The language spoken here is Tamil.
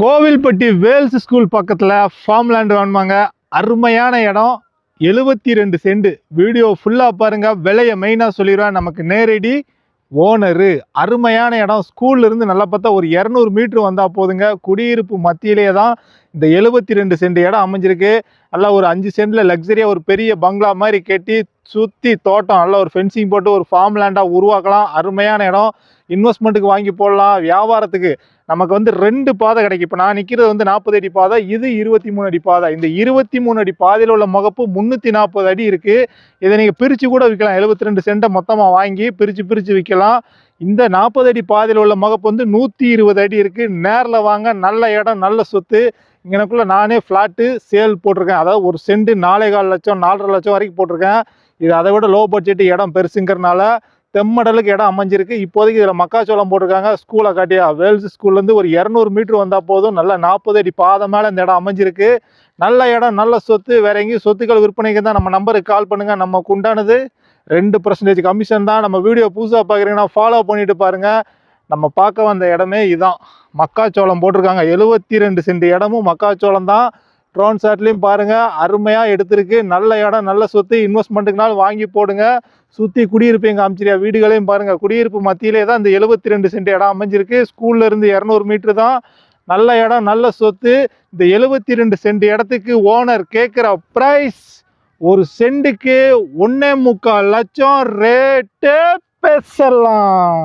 கோவில்பட்டி வேல்ஸ் ஸ்கூல் பக்கத்தில் ஃபார்ம் லேண்ட் வாங்குவாங்க. அருமையான இடம், 72 சென்ட். வீடியோ ஃபுல்லாக பாருங்கள். விலையை மெயினாக சொல்லிடுவேன். நமக்கு நேரடி ஓனரு. அருமையான இடம். ஸ்கூல்லேருந்து நல்லா பார்த்தா ஒரு 200 மீட்ரு வந்தால் போதுங்க. குடியிருப்பு மத்தியிலே தான் இந்த 72 சென்ட் இடம் அமைஞ்சிருக்கு. நல்லா ஒரு 5 சென்டில் லக்ஸரியாக ஒரு பெரிய பங்களா மாதிரி கட்டி சுற்றி தோட்டம், நல்லா ஒரு ஃபென்சிங் போட்டு ஒரு ஃபார்ம் லேண்டாக உருவாக்கலாம். அருமையான இடம். இன்வெஸ்ட்மெண்ட்டுக்கு வாங்கி போடலாம். வியாபாரத்துக்கு நமக்கு வந்து 2 பாதை கிடைக்கும். இப்போ நான் நிற்கிறது வந்து 40 அடி பாதை, இது 23 அடி பாதை. இந்த 23 அடி பாதையில் உள்ள முகப்பு 340 அடி இருக்குது. இதை நீங்கள் பிரித்து கூட விற்கலாம். 72 சென்ட்டை மொத்தமாக வாங்கி பிரித்து விற்கலாம். இந்த 40 அடி பாதையில் உள்ள முகப்பு வந்து 120 அடி இருக்குது. நேரில் வாங்க. நல்ல இடம், நல்ல சொத்து. இங்கனக்குள்ளே நானே ஃப்ளாட்டு சேல் போட்டிருக்கேன். அதாவது ஒரு சென்ட் 4,4 லட்சம் 4,5 லட்சம் வரைக்கும் போட்டிருக்கேன். இது அதை விட லோ பட்ஜெட் இடம் பெருசுங்கிறனால தெம்மடலுக்கு இடம் அமைஞ்சிருக்கு. இப்போதைக்கு இதில் மக்காச்சோளம் போட்டிருக்காங்க. ஸ்கூலை காட்டியா வேல்ஸ் ஸ்கூல்லேருந்து ஒரு 200 மீட்ரு வந்தால் போதும். நல்லா 40 அடி பாதை மேலே இந்த இடம் அமைஞ்சிருக்கு. நல்ல இடம், நல்ல சொத்து. வேற எங்கேயும் சொத்துக்கள் விற்பனைக்கு தான் நம்ம நம்பருக்கு கால் பண்ணுங்கள். நமக்கு உண்டானது 2% கமிஷன் தான். நம்ம வீடியோ புதுசாக பார்க்குறீங்கன்னா ஃபாலோ பண்ணிட்டு பாருங்கள். நம்ம பார்க்க வந்த இடமே இதுதான். மக்காச்சோளம் போட்டிருக்காங்க. 72 சென்ட் இடமும் மக்காச்சோளம் தான். ட்ரோன் ஷாட்லேயும் பாருங்கள். அருமையாக எடுத்திருக்கு. நல்ல இடம், நல்ல சொத்து. இன்வெஸ்ட்மெண்ட்டுக்குனாலும் வாங்கி போடுங்க. சுற்றி குடியிருப்பு எங்கள் அமைச்சிரியா வீடுகளையும் பாருங்கள். குடியிருப்பு மத்தியிலே தான் இந்த 72 சென்ட் இடம் அமைஞ்சிருக்கு. ஸ்கூல்லேருந்து 200 மீட்ரு தான். நல்ல இடம், நல்ல சொத்து. இந்த 72 சென்ட் இடத்துக்கு ஓனர் கேட்குற ப்ரைஸ் ஒரு சென்ட்டுக்கு 1.25 லட்சம் ரேட்டு பேசலாம்.